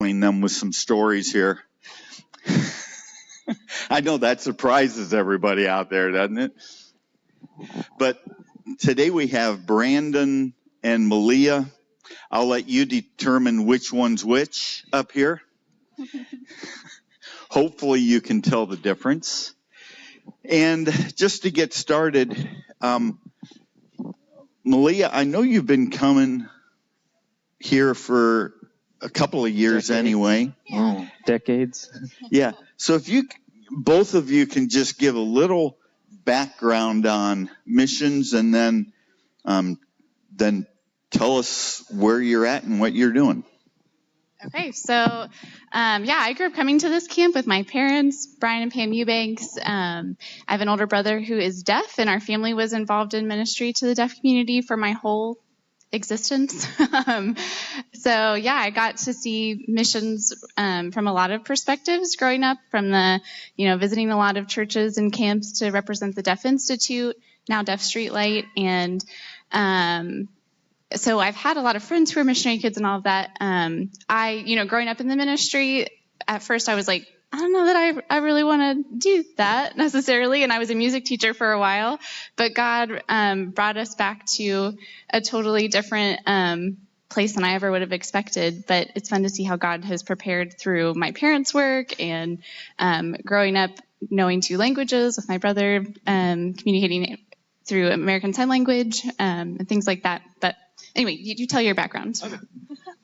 between them with some stories here. I know that surprises everybody out there, doesn't it? But today we have Brandon and Malia. I'll let you determine which one's which up here. Hopefully you can tell the difference. And just to get started, Malia, I know you've been coming here for a couple of years anyway. Oh, decades. Yeah. So if you, both of you can just give a little background on missions and then tell us where you're at and what you're doing. Okay, so I grew up coming to this camp with my parents, Brian and Pam Eubanks. I have an older brother who is deaf, and our family was involved in ministry to the deaf community for my whole existence. I got to see missions from a lot of perspectives growing up, from the, visiting a lot of churches and camps to represent the Deaf Institute, now Deaf Streetlight, and so I've had a lot of friends who are missionary kids and all of that. Growing up in the ministry, at first I was like, I don't know that I really want to do that necessarily. And I was a music teacher for a while, but God brought us back to a totally different place than I ever would have expected. But it's fun to see how God has prepared through my parents' work and growing up knowing 2 languages with my brother, communicating through American Sign Language and things like that. But anyway, you tell your background. Okay.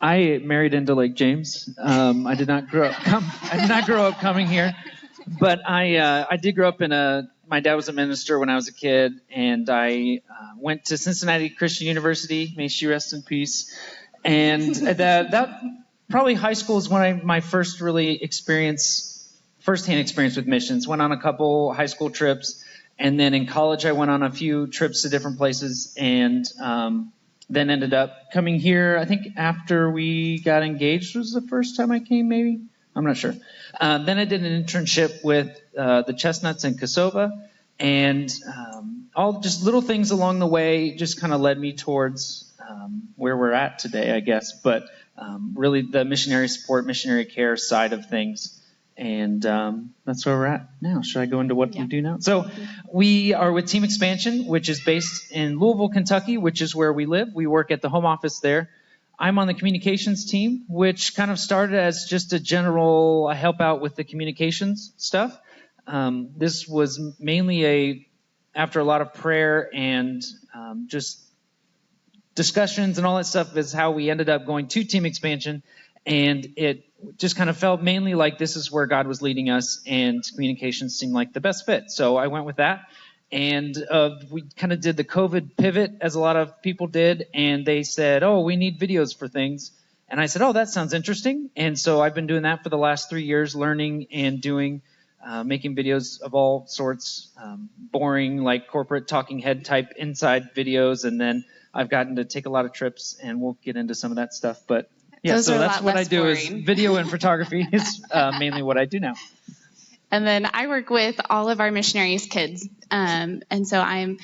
I married into Lake James. I did not grow up coming here, but I did grow up my dad was a minister when I was a kid, and I went to Cincinnati Christian University. May she rest in peace. And that probably high school is when my first really firsthand experience with missions. Went on a couple high school trips, and then in college I went on a few trips to different places, and then ended up coming here. I think after we got engaged was the first time I came, maybe. I'm not sure. Then I did an internship with the Chestnuts in Kosova, and all just little things along the way just kind of led me towards where we're at today, I guess. But really the missionary support, missionary care side of things. And that's where we're at now. Should I go into what we do now? So we are with Team Expansion, which is based in Louisville, Kentucky, which is where we live. We work at the home office there. I'm on the communications team, which kind of started as just a general help out with the communications stuff. This was mainly after a lot of prayer and just discussions and all that stuff is how we ended up going to Team Expansion. And it just kind of felt mainly like this is where God was leading us, and communications seemed like the best fit. So I went with that. And we kind of did the COVID pivot, as a lot of people did. And they said, oh, we need videos for things. And I said, oh, that sounds interesting. And so I've been doing that for the last 3 years, learning and doing, making videos of all sorts, boring, like corporate talking head type inside videos. And then I've gotten to take a lot of trips, and we'll get into some of that stuff. But yeah, so that's what I do is video and photography is mainly what I do now. And then I work with all of our missionaries' kids. And so I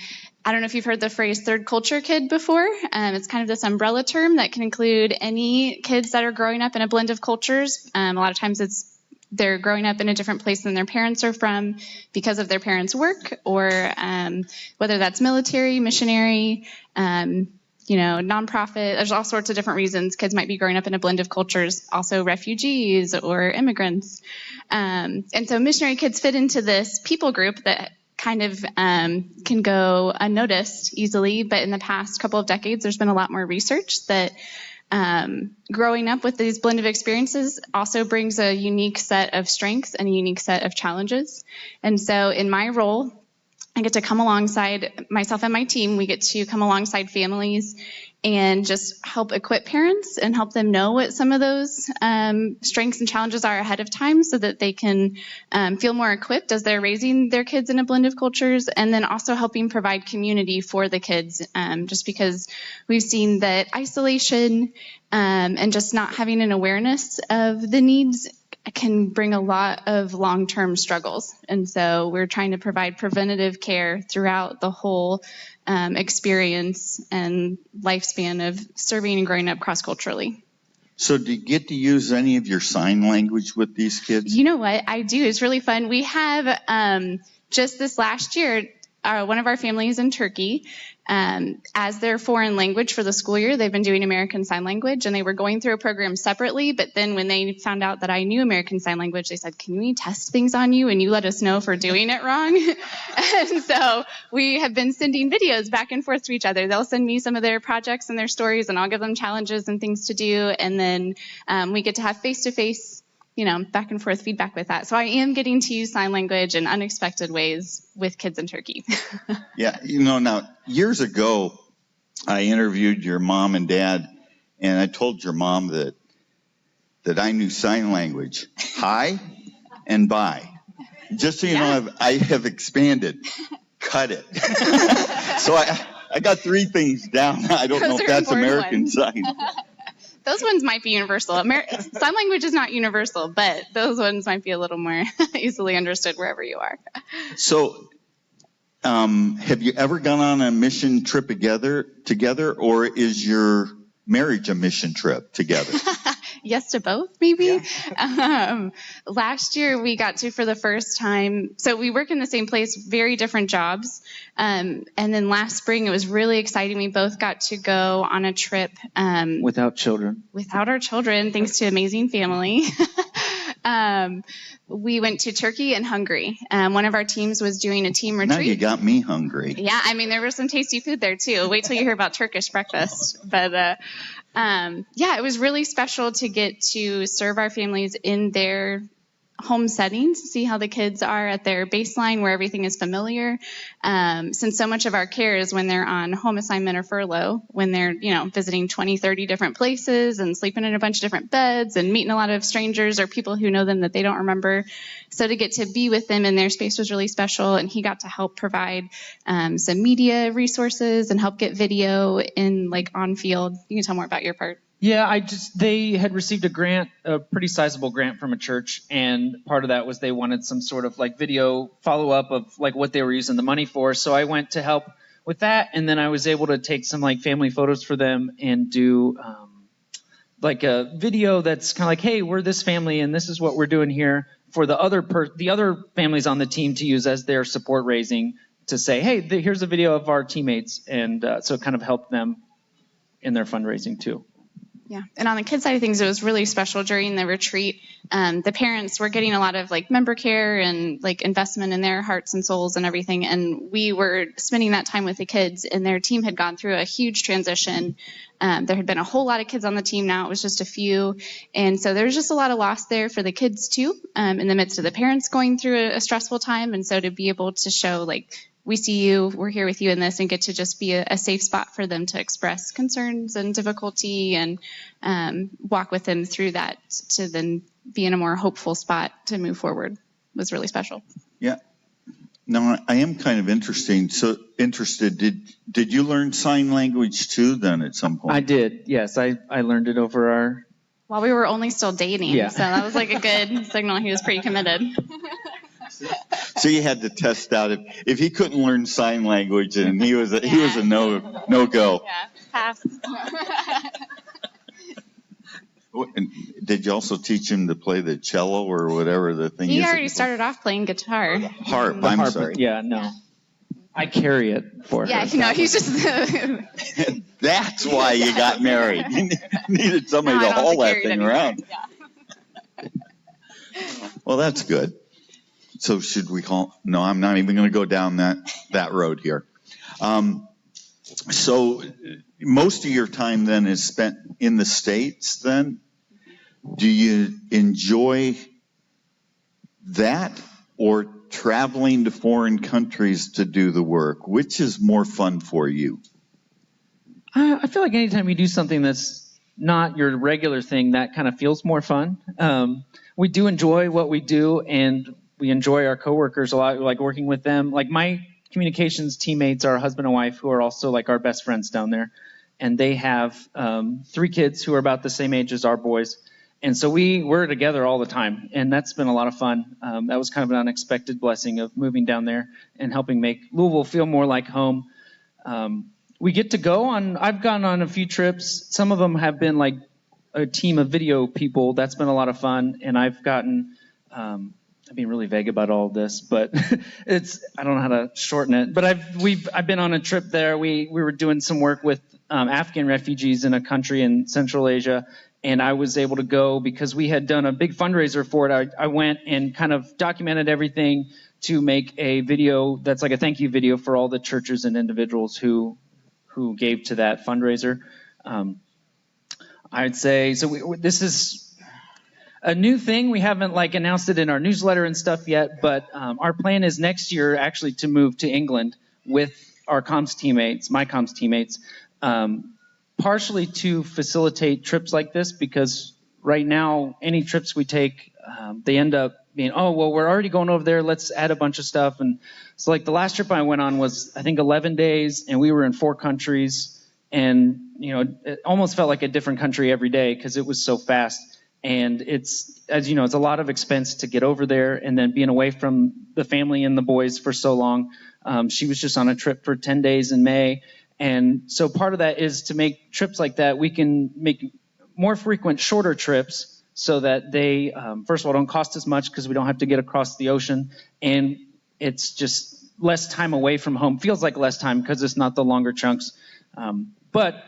don't know if you've heard the phrase third culture kid before. It's kind of this umbrella term that can include any kids that are growing up in a blend of cultures. A lot of times they're growing up in a different place than their parents are from because of their parents' work, or whether that's military, missionary, nonprofit. There's all sorts of different reasons kids might be growing up in a blend of cultures, also refugees or immigrants. And so missionary kids fit into this people group that kind of can go unnoticed easily. But in the past couple of decades, there's been a lot more research that growing up with these blend of experiences also brings a unique set of strengths and a unique set of challenges. And so in my role, I get to come alongside myself and my team. We get to come alongside families and just help equip parents and help them know what some of those strengths and challenges are ahead of time, so that they can feel more equipped as they're raising their kids in a blend of cultures, and then also helping provide community for the kids, just because we've seen that isolation and just not having an awareness of the needs can bring a lot of long-term struggles. And so we're trying to provide preventative care throughout the whole experience and lifespan of serving and growing up cross-culturally. So do you get to use any of your sign language with these kids? You know what? I do. It's really fun. We have just this last year, one of our families in Turkey, as their foreign language for the school year, they've been doing American Sign Language, and they were going through a program separately. But then when they found out that I knew American Sign Language, they said, "Can we test things on you and you let us know if we're doing it wrong?" And so we have been sending videos back and forth to each other. They'll send me some of their projects and their stories, and I'll give them challenges and things to do. And then we get to have face-to-face, back and forth feedback with that. So I am getting to use sign language in unexpected ways with kids in Turkey. Yeah, now years ago, I interviewed your mom and dad, and I told your mom that I knew sign language, hi and bye. Just so you know, I have expanded, cut it. So I got 3 things down. I don't know if that's American Sign. Those ones might be universal. Sign language is not universal, but those ones might be a little more easily understood wherever you are. So, have you ever gone on a mission trip together, or is your marriage a mission trip together? Yes to both, maybe. Yeah. Last year we got to, for the first time, so we work in the same place, very different jobs. And then last spring it was really exciting. We both got to go on a trip. Without children. Without our children, thanks to amazing family. We went to Turkey and Hungary. One of our teams was doing a team retreat. Now you got me hungry. Yeah, there was some tasty food there too. Wait till you hear about Turkish breakfast. But it was really special to get to serve our families in their home settings, see how the kids are at their baseline where everything is familiar. Since so much of our care is when they're on home assignment or furlough, when they're, visiting 20, 30 different places and sleeping in a bunch of different beds and meeting a lot of strangers or people who know them that they don't remember. So to get to be with them in their space was really special. And he got to help provide some media resources and help get video in on field. You can tell more about your part. Yeah, they had received a grant, a pretty sizable grant from a church, and part of that was they wanted some sort of video follow-up of what they were using the money for. So I went to help with that, and then I was able to take some family photos for them and do a video that's kind of hey, we're this family and this is what we're doing here, for the other families on the team to use as their support raising, to say, hey, here's a video of our teammates, and so it kind of helped them in their fundraising too. Yeah, and on the kids side of things, it was really special during the retreat. The parents were getting a lot of member care and investment in their hearts and souls and everything, and we were spending that time with the kids, and their team had gone through a huge transition. There had been a whole lot of kids on the team. Now it was just a few, and so there was just a lot of loss there for the kids too, in the midst of the parents going through a stressful time. And so to be able to show we see you, we're here with you in this, and get to just be a safe spot for them to express concerns and difficulty and walk with them through that, to then be in a more hopeful spot to move forward, was really special. Yeah. Now, I am kind of interested. Did you learn sign language too then at some point? I did, yes. I learned it over while we were only still dating, yeah. So that was a good signal. He was pretty committed. So you had to test out if he couldn't learn sign language, and he was a no go. Yeah, pass. And did you also teach him to play the cello or whatever the thing is? He already started off playing guitar. Harp. I'm sorry. Yeah, no. I carry it for her. Yeah, he's just. That's why you got married. You needed somebody to haul that thing around. Yeah. Well, that's good. So should we call? No, I'm not even going to go down that road here. So most of your time then is spent in the States then? Do you enjoy that or traveling to foreign countries to do the work? Which is more fun for you? I feel like anytime you do something that's not your regular thing, that kind of feels more fun. We do enjoy what we do, and we enjoy our coworkers a lot, working with them. My communications teammates are a husband and wife who are also our best friends down there. And they have 3 kids who are about the same age as our boys. And so we're together all the time. And that's been a lot of fun. That was kind of an unexpected blessing of moving down there and helping make Louisville feel more like home. We get to go I've gone on a few trips. Some of them have been a team of video people. That's been a lot of fun, and I've gotten. I'm being really vague about all of this, but I don't know how to shorten it. But I've been on a trip there. We were doing some work with Afghan refugees in a country in Central Asia, and I was able to go because we had done a big fundraiser for it. I went and kind of documented everything to make a video that's like a thank you video for all the churches and individuals who gave to that fundraiser. I'd say so. This is a new thing. We haven't announced it in our newsletter and stuff yet, but our plan is next year actually to move to England with our comms teammates, my comms teammates, partially to facilitate trips like this, because right now any trips we take, they end up being, oh, well, we're already going over there, let's add a bunch of stuff. And so the last trip I went on was, I think, 11 days, and we were in 4 countries, and it almost felt like a different country every day because it was so fast. And it's, as you know, it's a lot of expense to get over there, and then being away from the family and the boys for so long. She was just on a trip for 10 days in May. And so part of that is to make trips like that, we can make more frequent, shorter trips so that they, first of all, don't cost as much because we don't have to get across the ocean. And it's just less time away from home. Feels like less time because it's not the longer chunks. But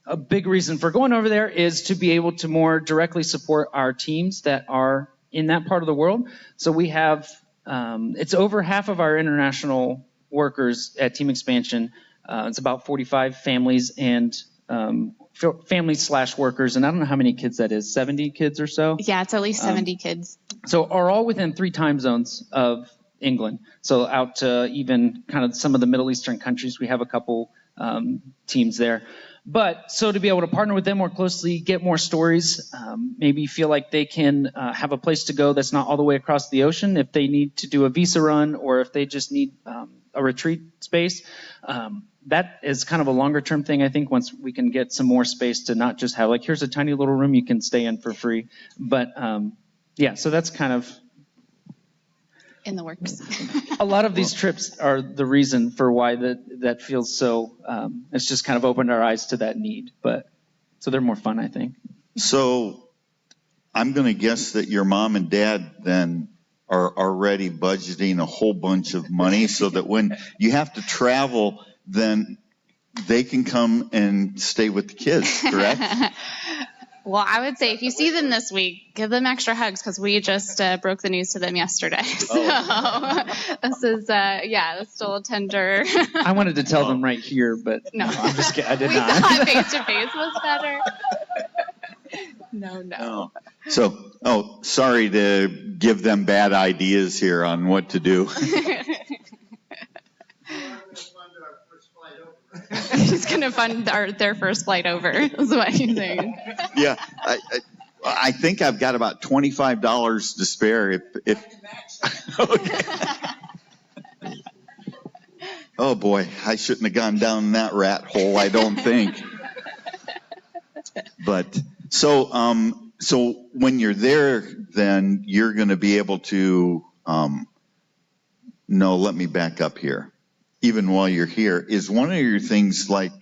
a big reason for going over there is to be able to more directly support our teams that are in that part of the world. So we have, it's over half of our international workers at Team Expansion. It's about 45 families and families/workers, and I don't know how many kids that is, 70 kids or so? Yeah, it's at least 70 kids. So are all within 3 time zones of England. So out to even kind of some of the Middle Eastern countries, we have a couple teams there. But so to be able to partner with them more closely, get more stories, maybe feel like they can have a place to go that's not all the way across the ocean if they need to do a visa run or if they just need a retreat space. That is kind of a longer term thing, I think, once we can get some more space to not just have here's a tiny little room you can stay in for free. But yeah, so that's kind of in the works. A lot of these trips are the reason for why that feels so, it's just kind of opened our eyes to that need. But so they're more fun, I think. So I'm going to guess that your mom and dad then are already budgeting a whole bunch of money so that when you have to travel, then they can come and stay with the kids, correct? Well, I would say if you see them this week, give them extra hugs because we just broke the news to them yesterday. So this is, it's still a tender. I wanted to tell them right here, but no, I'm just kidding. I did not. We thought face-to-face was better. No. So, sorry to give them bad ideas here on what to do. He's going to fund their first flight over, is what he's saying. Yeah, I think I've got about $25 to spare. Okay. Oh boy, I shouldn't have gone down that rat hole, I don't think. But so when you're there, then you're going to be able to. No, let me back up here. Even while you're here, is one of your things like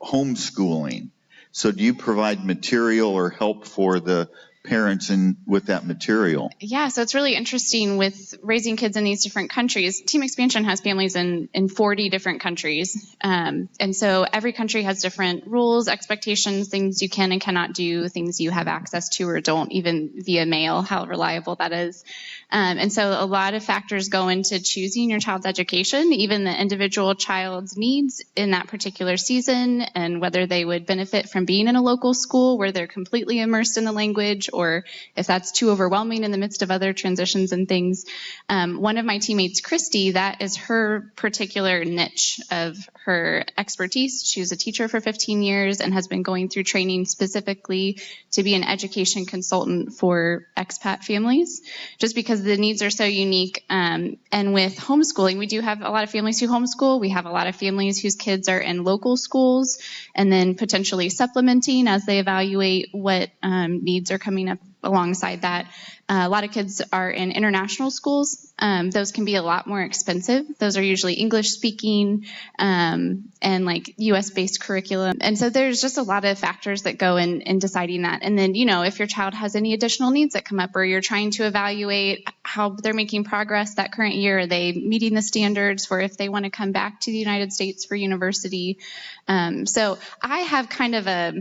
homeschooling? So do you provide material or help for the parents with that material? Yeah, so it's really interesting with raising kids in these different countries. Team Expansion has families in 40 different countries. And so every country has different rules, expectations, things you can and cannot do, things you have access to or don't, even via mail, how reliable that is. And so a lot of factors go into choosing your child's education, even the individual child's needs in that particular season, and whether they would benefit from being in a local school where they're completely immersed in the language, or if that's too overwhelming in the midst of other transitions and things. One of my teammates, Christy, that is her particular niche of her expertise. She was a teacher for 15 years and has been going through training specifically to be an education consultant for expat families, just because the needs are so unique. And with homeschooling, we do have a lot of families who homeschool. We have a lot of families whose kids are in local schools and then potentially supplementing as they evaluate what needs are coming up alongside that. A lot of kids are in international schools. Those can be a lot more expensive. Those are usually English speaking and like US-based curriculum. And so there's just a lot of factors that go in deciding that. And then, if your child has any additional needs that come up, or you're trying to evaluate how they're making progress that current year, are they meeting the standards for if they want to come back to the United States for university? So I have kind of a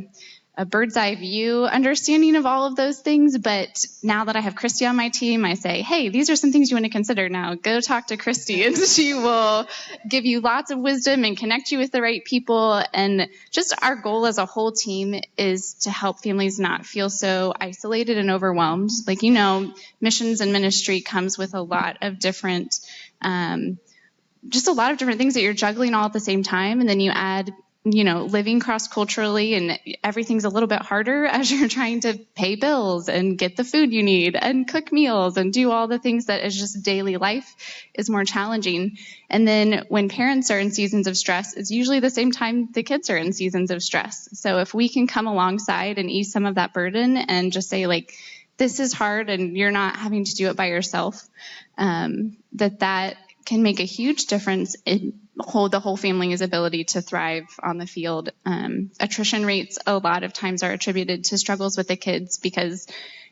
bird's eye view understanding of all of those things. But now that I have Christy on my team, I say, hey, these are some things you want to consider. Now go talk to Christy, and she will give you lots of wisdom and connect you with the right people. And just our goal as a whole team is to help families not feel so isolated and overwhelmed. Like, missions and ministry comes with a lot of different, just a lot of different things that you're juggling all at the same time. And then you add living cross-culturally, and everything's a little bit harder as you're trying to pay bills and get the food you need and cook meals and do all the things that is just daily life is more challenging. And then when parents are in seasons of stress, it's usually the same time the kids are in seasons of stress. So if we can come alongside and ease some of that burden and just say, like, this is hard and you're not having to do it by yourself, that can make a huge difference in the whole family's ability to thrive on the field. Attrition rates a lot of times are attributed to struggles with the kids, because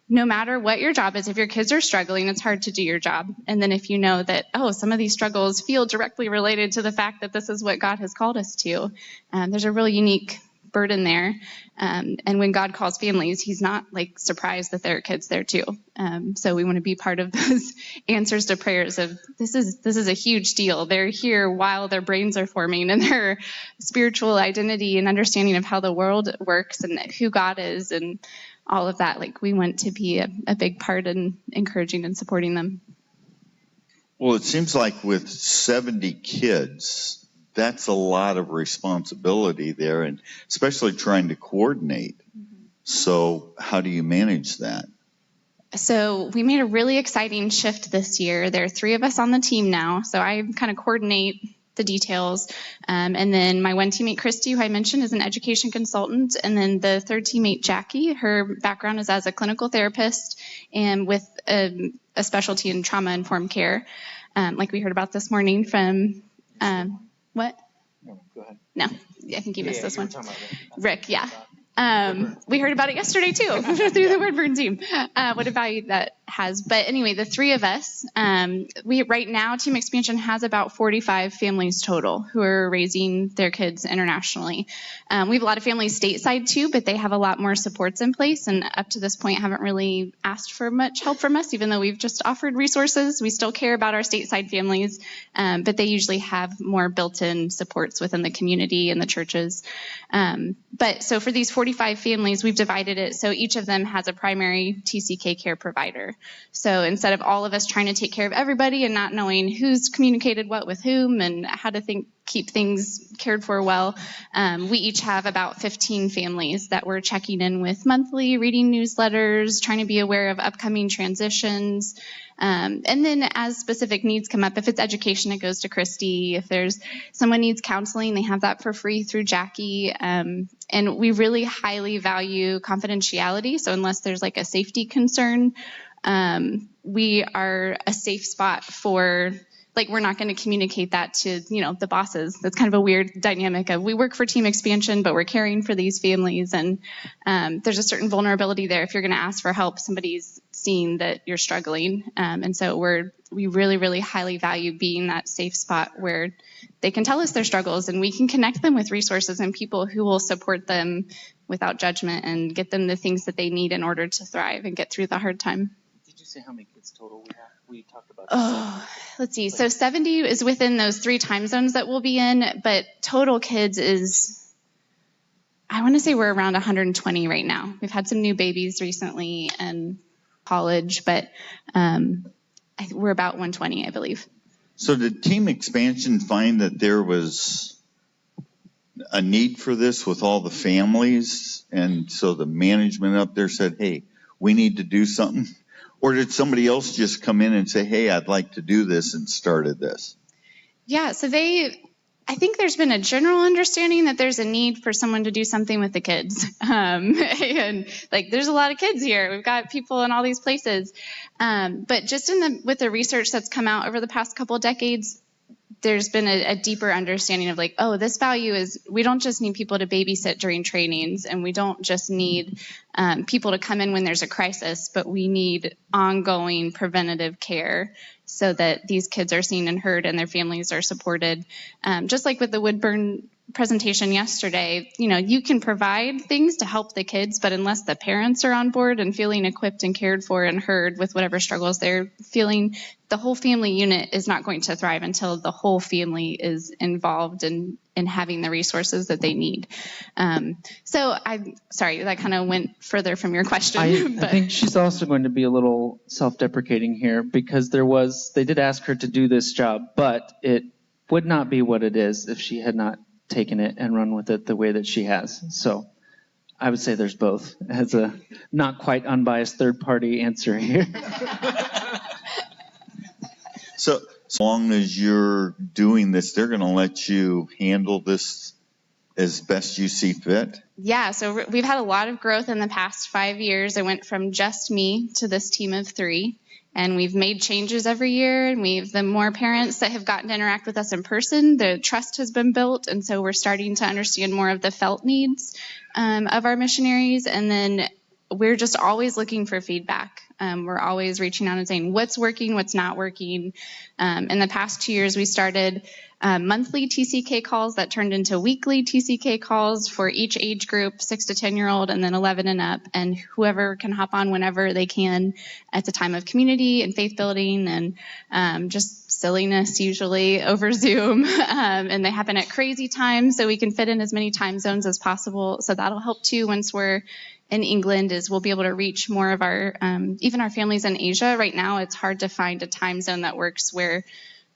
no matter what your job is, if your kids are struggling, it's hard to do your job. And then if you know that, some of these struggles feel directly related to the fact that this is what God has called us to, there's a really unique burden there. And when God calls families, he's not like surprised that there are kids there too. So we want to be part of those answers to prayers of this is a huge deal. They're here while their brains are forming, and their spiritual identity and understanding of how the world works and who God is and all of that. Like, we want to be a big part in encouraging and supporting them. Well, it seems like with 70 kids, that's a lot of responsibility there, and especially trying to coordinate. Mm-hmm. So how do you manage that? So we made a really exciting shift this year. There are 3 of us on the team now, so I kind of coordinate the details. And then my one teammate, Christy, who I mentioned, is an education consultant. And then the third teammate, Jackie, her background is as a clinical therapist and with a specialty in trauma-informed care, like we heard about this morning from... What? No, go ahead. No, I think you missed this one. Rick, yeah. We heard about it yesterday too through the Word Burn team. What a value that has. But anyway, the 3 of us, we right now, Team Expansion has about 45 families total who are raising their kids internationally. We have a lot of families stateside too, but they have a lot more supports in place, and up to this point haven't really asked for much help from us, even though we've just offered resources. We still care about our stateside families, but they usually have more built-in supports within the community and the churches. But so for these 45 families, we've divided it so each of them has a primary TCK care provider. So instead of all of us trying to take care of everybody and not knowing who's communicated what with whom and how to keep things cared for well, we each have about 15 families that we're checking in with monthly, reading newsletters, trying to be aware of upcoming transitions. And then as specific needs come up, if it's education, it goes to Christy. If there's someone needs counseling, they have that for free through Jackie. And we really highly value confidentiality. So unless there's like a safety concern, we are a safe spot for, like, we're not going to communicate that to, the bosses. That's kind of a weird dynamic of we work for Team Expansion, but we're caring for these families. And there's a certain vulnerability there. If you're going to ask for help, somebody's seeing that you're struggling. And so we really, really highly value being that safe spot where they can tell us their struggles and we can connect them with resources and people who will support them without judgment and get them the things that they need in order to thrive and get through the hard time. Did you say how many kids total we have? We talked about let's see. So 70 is within those 3 time zones that we'll be in, but total kids is, I want to say we're around 120 right now. We've had some new babies recently and college, but we're about 120, I believe. So did Team Expansion find that there was a need for this with all the families, and so the management up there said, hey, we need to do something? Or did somebody else just come in and say, hey, I'd like to do this, and started this? Yeah, so they I think there's been a general understanding that there's a need for someone to do something with the kids. And like, there's a lot of kids here. We've got people in all these places. But just with the research that's come out over the past couple of decades, there's been a deeper understanding of like, oh, this value is, we don't just need people to babysit during trainings, and we don't just need people to come in when there's a crisis, but we need ongoing preventative care so that these kids are seen and heard and their families are supported. Just like with the Woodburn presentation yesterday, you can provide things to help the kids, but unless the parents are on board and feeling equipped and cared for and heard with whatever struggles they're feeling, the whole family unit is not going to thrive until the whole family is involved in having the resources that they need. So I'm sorry, that kind of went further from your question. I think she's also going to be a little self-deprecating here, because they did ask her to do this job, but it would not be what it is if she had not taken it and run with it the way that she has. So I would say there's both, as a not quite unbiased third-party answer here. So as long as you're doing this, they're going to let you handle this as best you see fit? Yeah, so we've had a lot of growth in the past 5 years. I went from just me to this team of 3. And we've made changes every year, and the more parents that have gotten to interact with us in person, the trust has been built, and so we're starting to understand more of the felt needs of our missionaries. And then we're just always looking for feedback. We're always reaching out and saying what's working, what's not working. In the past 2 years, we started monthly TCK calls that turned into weekly TCK calls for each age group, 6 to 10-year-old, and then 11 and up. And whoever can hop on whenever they can. It's a time of community and faith building and just silliness usually over Zoom. And they happen at crazy times, so we can fit in as many time zones as possible. So that'll help too once we're in England, is we'll be able to reach more of our, even our families in Asia. Right now, it's hard to find a time zone that works where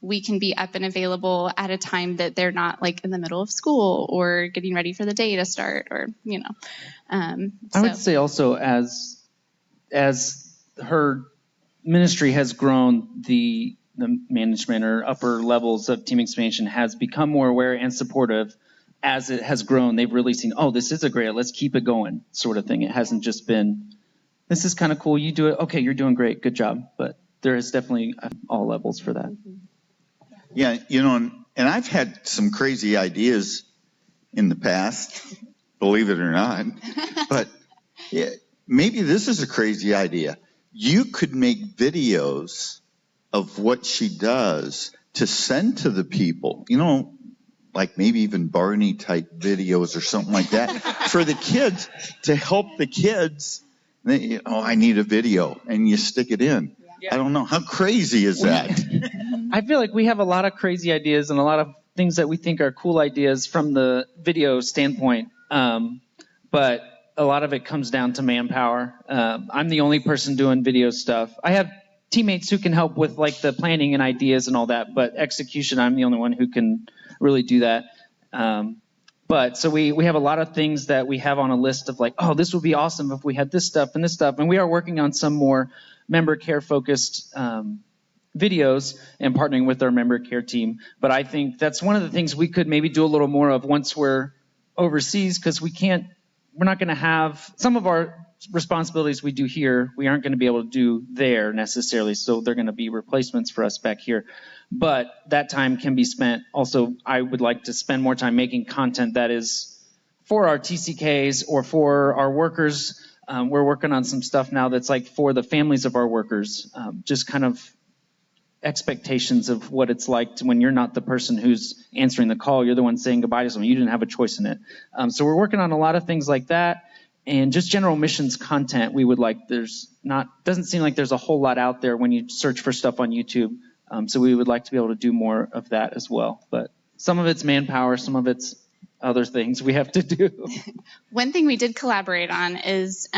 we can be up and available at a time that they're not like in the middle of school or getting ready for the day to start, or, I would say also as her ministry has grown, the management or upper levels of team expansion has become more aware and supportive. As it has grown, they've really seen, oh, this is a great, let's keep it going sort of thing. It hasn't just been, this is kind of cool, you do it, okay, you're doing great, good job. But there is definitely all levels for that. Yeah, and I've had some crazy ideas in the past, believe it or not. But yeah, maybe this is a crazy idea. You could make videos of what she does to send to the people, like maybe even Barney type videos or something like that for the kids, to help the kids. I need a video, and you stick it in. Yeah. I don't know. How crazy is that? I feel like we have a lot of crazy ideas and a lot of things that we think are cool ideas from the video standpoint. But a lot of it comes down to manpower. I'm the only person doing video stuff. I have teammates who can help with like the planning and ideas and all that, but execution, I'm the only one who can really do that. But so we have a lot of things that we have on a list of like, oh, this would be awesome if we had this stuff and this stuff. And we are working on some more member care focused videos and partnering with our member care team. But I think that's one of the things we could maybe do a little more of once we're overseas, because we're not going to have some of our responsibilities we do here, we aren't going to be able to do there necessarily. So they're going to be replacements for us back here. But that time can be spent. Also, I would like to spend more time making content that is for our TCKs or for our workers. We're working on some stuff now that's like for the families of our workers, just kind of expectations of what it's like when you're not the person who's answering the call. You're the one saying goodbye to someone. You didn't have a choice in it. So we're working on a lot of things like that. And just general missions content, we would like, doesn't seem like there's a whole lot out there when you search for stuff on YouTube. So we would like to be able to do more of that as well. But some of it's manpower, some of it's other things we have to do. One thing we did collaborate on is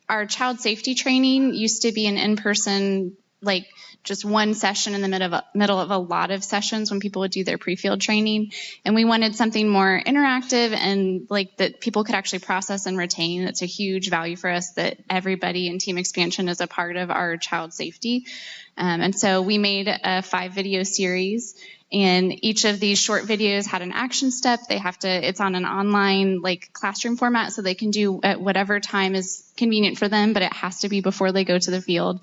our child safety training used to be an in-person like just one session in the middle of a lot of sessions when people would do their pre-field training. And we wanted something more interactive and like that people could actually process and retain. That's a huge value for us, that everybody in team expansion is a part of our child safety. And so we made a 5-video series, and each of these short videos had an action step. It's on an online like classroom format, so they can do at whatever time is convenient for them, but it has to be before they go to the field.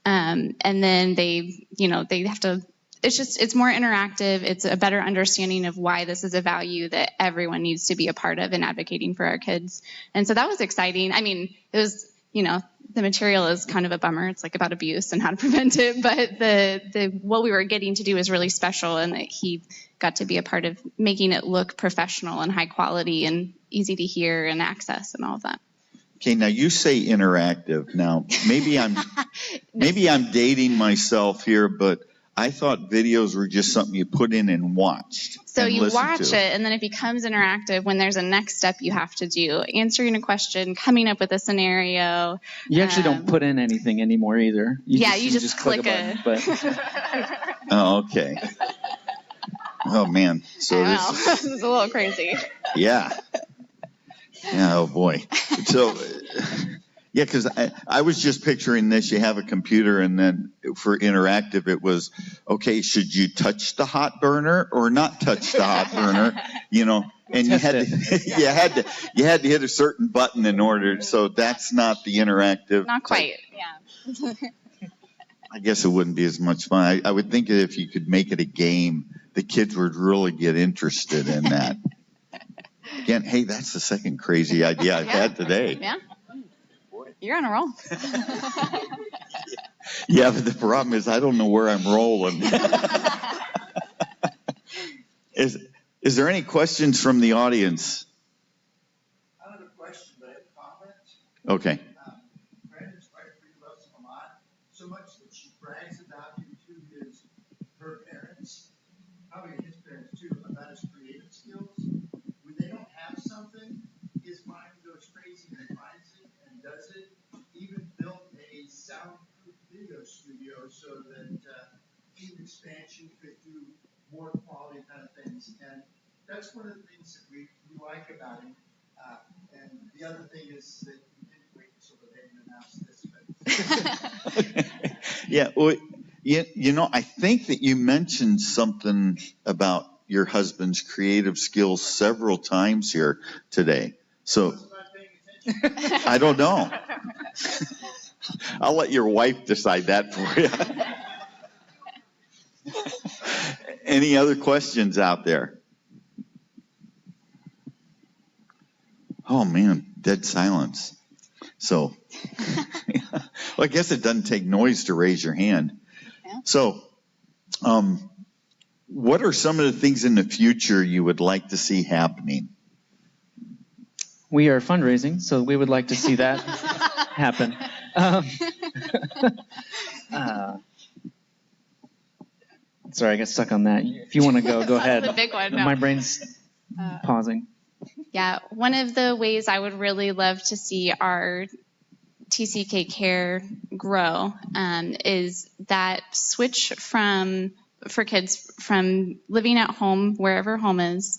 And then they have to, it's more interactive. It's a better understanding of why this is a value that everyone needs to be a part of in advocating for our kids. And so that was exciting. I mean, it was, the material is kind of a bummer. It's like about abuse and how to prevent it, but the what we were getting to do is really special, and that he got to be a part of making it look professional and high quality and easy to hear and access and all of that. Okay, now you say interactive. Now maybe I'm dating myself here, but I thought videos were just something you put in and watched. So you watch it, and then it becomes interactive when there's a next step you have to do. Answering a question, coming up with a scenario. You actually don't put in anything anymore either. You just click a button. Oh, okay. Oh, man. So this is a little crazy. Yeah. Yeah, oh, boy. So... Yeah, because I was just picturing this. You have a computer, and then for interactive, it was, okay, should you touch the hot burner or not touch the hot burner? And you had to hit a certain button in order. So that's not the interactive. Not quite, yeah. I guess it wouldn't be as much fun. I would think that if you could make it a game, the kids would really get interested in that. Again, hey, that's the second crazy idea I've had today. Yeah. You're on a roll. Yeah, but the problem is I don't know where I'm rolling. Is there any questions from the audience? I don't have a question, but I have a comment. Okay. Brandon's wife really loves him a lot, so much that she brags about him to her parents, probably his parents too, about his creative skills. When they don't have something, his mind goes crazy and finds it and does it. Even built a soundproof video studio so that team expansion could do more quality kind of things. And that's one of the things that we like about him. And the other thing is that we didn't wait until the day to announce this. But Yeah, well, I think that you mentioned something about your husband's creative skills several times here today. So I don't know. I'll let your wife decide that for you. Any other questions out there? Oh, man, dead silence. So, well, I guess it doesn't take noise to raise your hand. Yeah. So, what are some of the things in the future you would like to see happening? We are fundraising, so we would like to see that happen. Sorry, I got stuck on that. If you want to go ahead. That's a big one. No. My brain's pausing. Yeah, one of the ways I would really love to see our TCK Care grow is that switch for kids from living at home, wherever home is,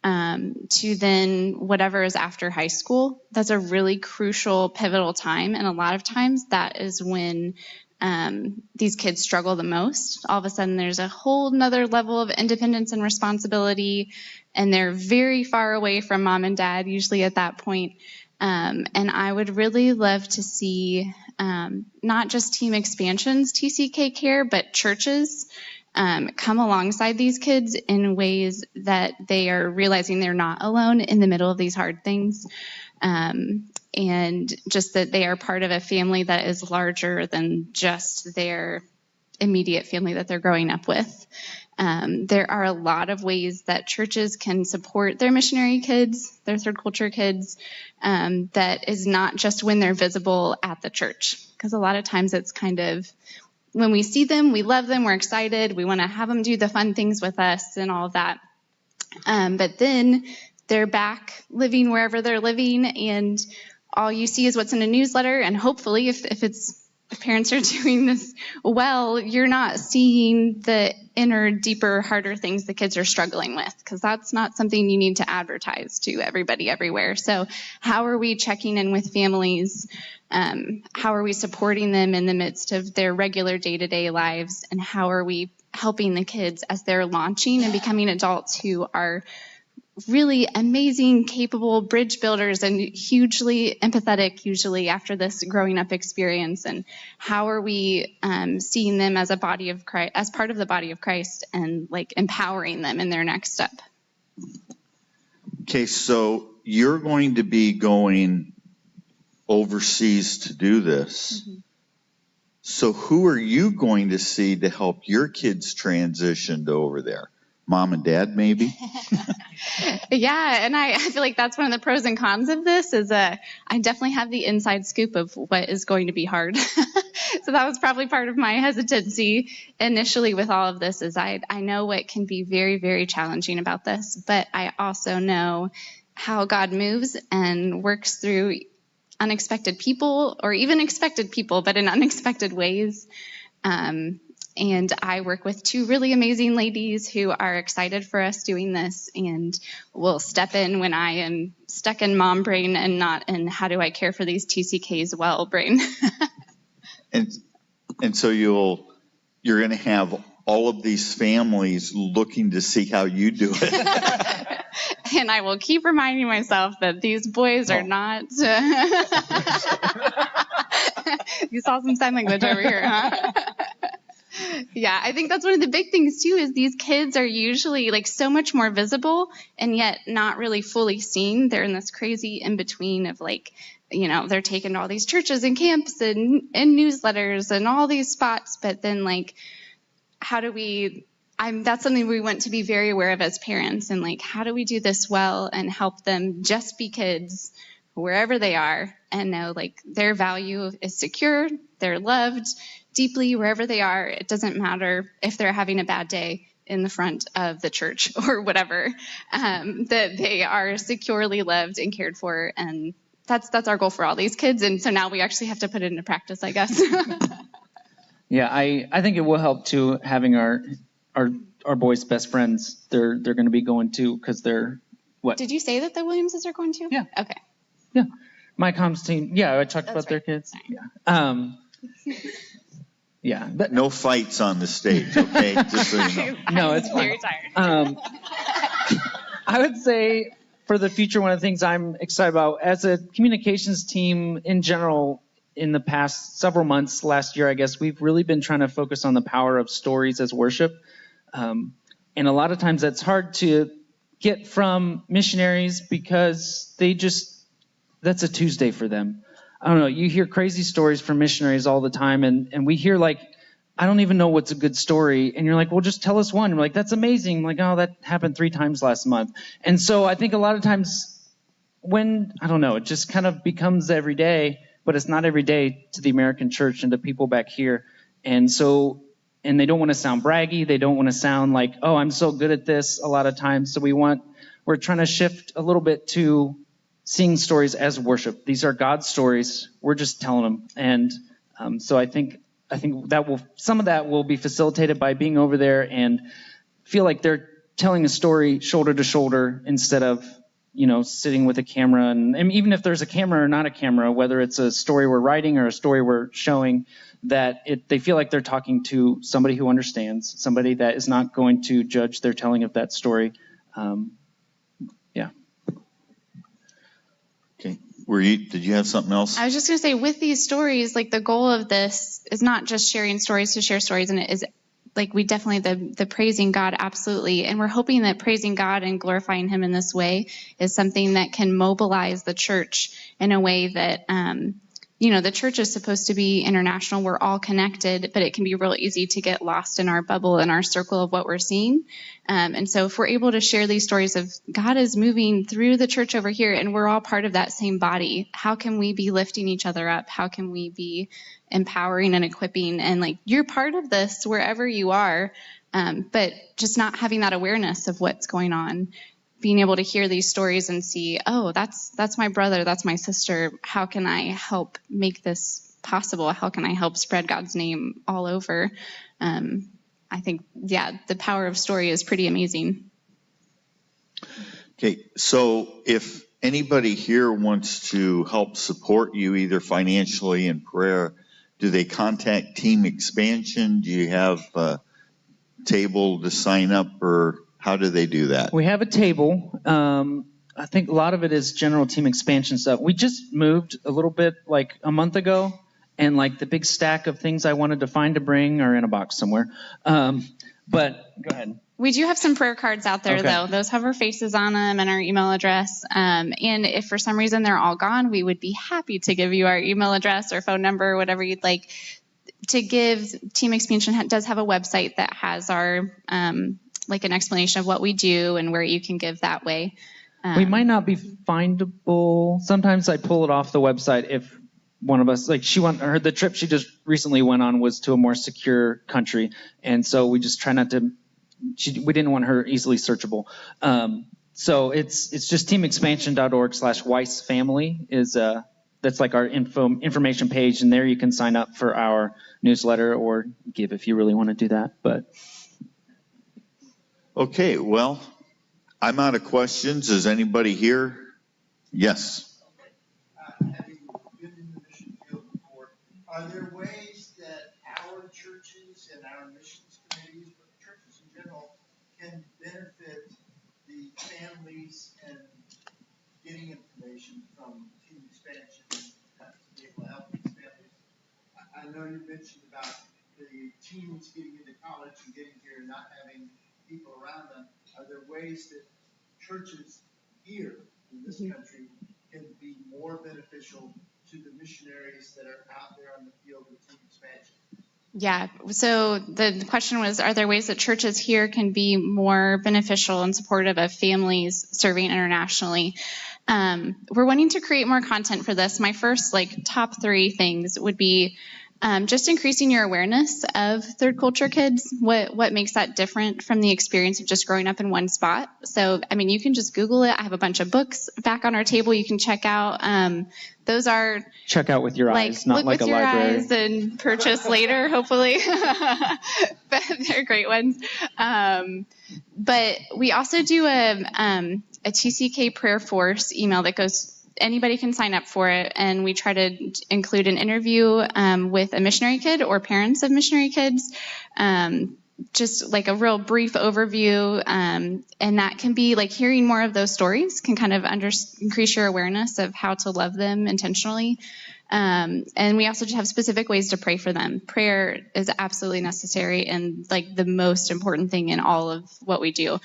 to then whatever is after high school. That's a really crucial, pivotal time, and a lot of times that is when these kids struggle the most. All of a sudden there's a whole nother level of independence and responsibility, and they're very far away from mom and dad usually at that point. And I would really love to see not just team expansions, TCK Care, but churches come alongside these kids in ways that they are realizing they're not alone in the middle of these hard things. And just that they are part of a family that is larger than just their immediate family that they're growing up with. There are a lot of ways that churches can support their missionary kids, their third culture kids, that is not just when they're visible at the church. Because a lot of times it's kind of, when we see them, we love them, we're excited, we want to have them do the fun things with us and all of that. But then they're back living wherever they're living, and all you see is what's in a newsletter, and hopefully if it's parents are doing this well, you're not seeing the inner, deeper, harder things the kids are struggling with, because that's not something you need to advertise to everybody everywhere. So how are we checking in with families? How are we supporting them in the midst of their regular day-to-day lives? And how are we helping the kids as they're launching and becoming adults who are really amazing, capable bridge builders and hugely empathetic, usually after this growing up experience? And how are we seeing them as a body of Christ, as part of the body of Christ, and like empowering them in their next step? Okay, so you're going to be going overseas to do this. Mm-hmm. So who are you going to see to help your kids transition to over there? Mom and dad, maybe? Yeah, and I feel like that's one of the pros and cons of this is I definitely have the inside scoop of what is going to be hard. So that was probably part of my hesitancy initially with all of this is I know what can be very, very challenging about this, but I also know how God moves and works through unexpected people, or even expected people, but in unexpected ways. And I work with two really amazing ladies who are excited for us doing this and will step in when I am stuck in mom brain and not in how do I care for these TCKs well brain. and so you're going to have all of these families looking to see how you do it. And I will keep reminding myself that these boys are not. You saw some sign language over here, huh? Yeah, I think that's one of the big things too, is these kids are usually like so much more visible and yet not really fully seen. They're in this crazy in between of like, you know, they're taken to all these churches and camps and newsletters and all these spots. But then like, how do we, that's something we want to be very aware of as parents, and like, how do we do this well and help them just be kids wherever they are and know like their value is secure, they're loved deeply wherever they are. It doesn't matter if they're having a bad day in the front of the church or whatever, that they are securely loved and cared for. And that's our goal for all these kids. And so now we actually have to put it into practice, I guess. Yeah, I think it will help too, having our boys' best friends. They're going to be going too, because they're what? Did you say that the Williamses are going to? Yeah. Okay. Yeah. My comms team. Yeah, I talked about their kids. Sorry. Yeah. Yeah. But, no fights on the stage, okay? Just so you know. No, it's very tired. I would say for the future, one of the things I'm excited about as a communications team in general, in the past several months, last year, I guess, we've really been trying to focus on the power of stories as worship. And a lot of times that's hard to get from missionaries because that's a Tuesday for them. I don't know, you hear crazy stories from missionaries all the time, and we hear like, I don't even know what's a good story. And you're like, well, just tell us one. And we're like, that's amazing. I'm like, oh, that happened 3 times last month. And so I think a lot of times I don't know, it just kind of becomes every day, but it's not every day to the American church and to people back here. And they don't want to sound braggy. They don't want to sound like, oh, I'm so good at this a lot of times. So we're trying to shift a little bit to seeing stories as worship. These are God's stories. We're just telling them. And so I think that some of that will be facilitated by being over there and feel like they're telling a story shoulder to shoulder instead of, sitting with a camera. And even if there's a camera or not a camera, whether it's a story we're writing or a story we're showing, that they feel like they're talking to somebody who understands, somebody that is not going to judge their telling of that story. Yeah. Okay. Did you have something else? I was just going to say, with these stories, like the goal of this is not just sharing stories to share stories, and it is like we definitely the praising God, absolutely. And we're hoping that praising God and glorifying Him in this way is something that can mobilize the church in a way that, the church is supposed to be international. We're all connected, but it can be real easy to get lost in our bubble, in our circle of what we're seeing. And so if we're able to share these stories of God is moving through the church over here and we're all part of that same body, how can we be lifting each other up? How can we be empowering and equipping? And like, you're part of this wherever you are, but just not having that awareness of what's going on. Being able to hear these stories and see, oh, that's my brother, that's my sister. How can I help make this possible? How can I help spread God's name all over? I think, the power of story is pretty amazing. Okay, so if anybody here wants to help support you either financially in prayer, do they contact Team Expansion? Do you have a table to sign up, or how do they do that? We have a table. I think a lot of it is general Team Expansion stuff. We just moved a little bit like a month ago, and like the big stack of things I wanted to find to bring are in a box somewhere. But go ahead. We do have some prayer cards out there, Okay. though. Those have our faces on them and our email address. And if for some reason they're all gone, we would be happy to give you our email address or phone number, whatever you'd like to give. Team Expansion does have a website that has our like an explanation of what we do and where you can give that way. We might not be findable. Sometimes I pull it off the website if one of us, like the trip she just recently went on was to a more secure country. And so we just try not to, we didn't want her easily searchable. So it's just teamexpansion.org/Weiss family that's like our information page. And there you can sign up for our newsletter or give if you really want to do that. But Okay, well, I'm out of questions. Is anybody here? Yes. Having been in the mission field before, are there ways that our churches and our missions committees, but churches in general, can benefit the families and getting information from Team Expansion to be able to help these families? I know you mentioned about the teens getting into college and getting here and not having people around them. Are there ways that churches here in this country can be more beneficial to the missionaries that are out there on the field with Team Expansion? Yeah, so the question was, are there ways that churches here can be more beneficial and supportive of families serving internationally? We're wanting to create more content for this. My first top 3 things would be just increasing your awareness of third culture kids. What makes that different from the experience of just growing up in one spot? So, I mean, you can just Google it. I have a bunch of books back on our table you can check out. Those are check out with your eyes, not look like with a your library. eyes and purchase later, hopefully. But they're great ones. But we also do a TCK Prayer Force email that goes. Anybody can sign up for it, and we try to include an interview with a missionary kid or parents of missionary kids, just like a real brief overview, and that can be like hearing more of those stories can kind of increase your awareness of how to love them intentionally. And we also have specific ways to pray for them. Prayer is absolutely necessary and like the most important thing in all of what we do.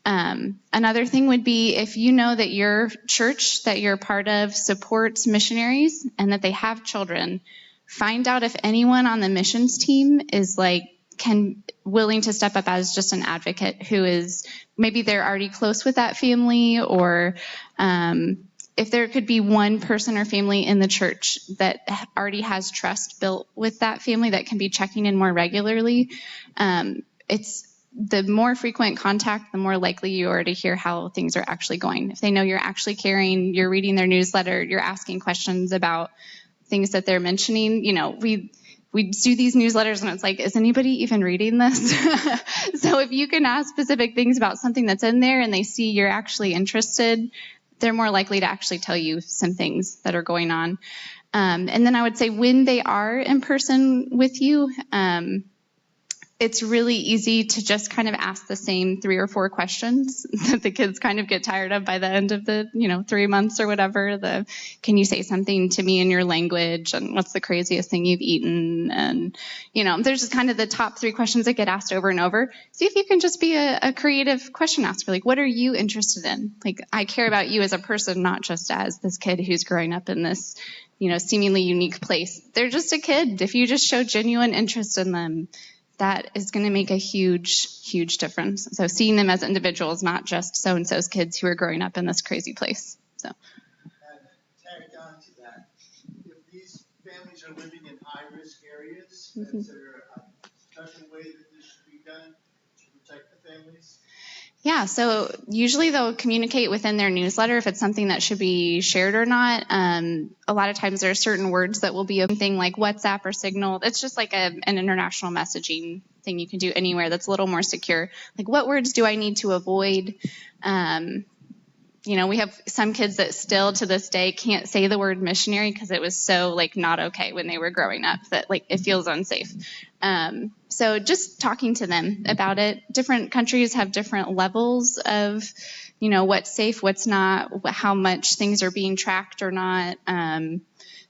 Another thing would be if you know that your church that you're part of supports missionaries and that they have children, find out if anyone on the missions team is willing to step up as just an advocate who is, maybe they're already close with that family, or if there could be one person or family in the church that already has trust built with that family that can be checking in more regularly. It's the more frequent contact, the more likely you are to hear how things are actually going. If they know you're actually caring, you're reading their newsletter, you're asking questions about things that they're mentioning. You know, we do these newsletters and it's like, is anybody even reading this? So if you can ask specific things about something that's in there and they see you're actually interested, they're more likely to actually tell you some things that are going on. And then I would say when they are in person with you, it's really easy to just kind of ask the same 3 or 4 questions that the kids kind of get tired of by the end of the, 3 months or whatever. Can you say something to me in your language? And what's the craziest thing you've eaten? And, there's just kind of the top 3 questions that get asked over and over. See if you can just be a creative question asker. Like, what are you interested in? Like, I care about you as a person, not just as this kid who's growing up in this, seemingly unique place. They're just a kid. If you just show genuine interest in them, that is going to make a huge, huge difference. So seeing them as individuals, not just so-and-so's kids who are growing up in this crazy place. So. And tagged on to that, if these families are living in high-risk areas, is there a special way that this should be done to protect the families? Yeah, so usually they'll communicate within their newsletter if it's something that should be shared or not. A lot of times there are certain words that will be a thing like WhatsApp or Signal. It's just like an international messaging thing you can do anywhere that's a little more secure. Like, what words do I need to avoid? We have some kids that still to this day can't say the word missionary because it was so like not okay when they were growing up that like it feels unsafe. So just talking to them about it. Different countries have different levels of, what's safe, what's not, how much things are being tracked or not.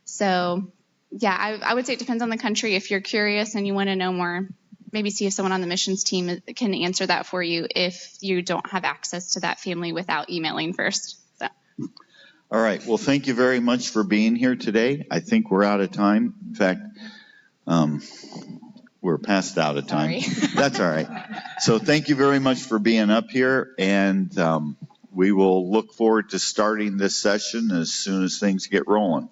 So yeah, I would say it depends on the country. If you're curious and you want to know more, maybe see if someone on the missions team can answer that for you if you don't have access to that family without emailing first. So. All right. Well, thank you very much for being here today. I think we're out of time. In fact, we're past out of time. Sorry. That's all right. So thank you very much for being up here, and we will look forward to starting this session as soon as things get rolling.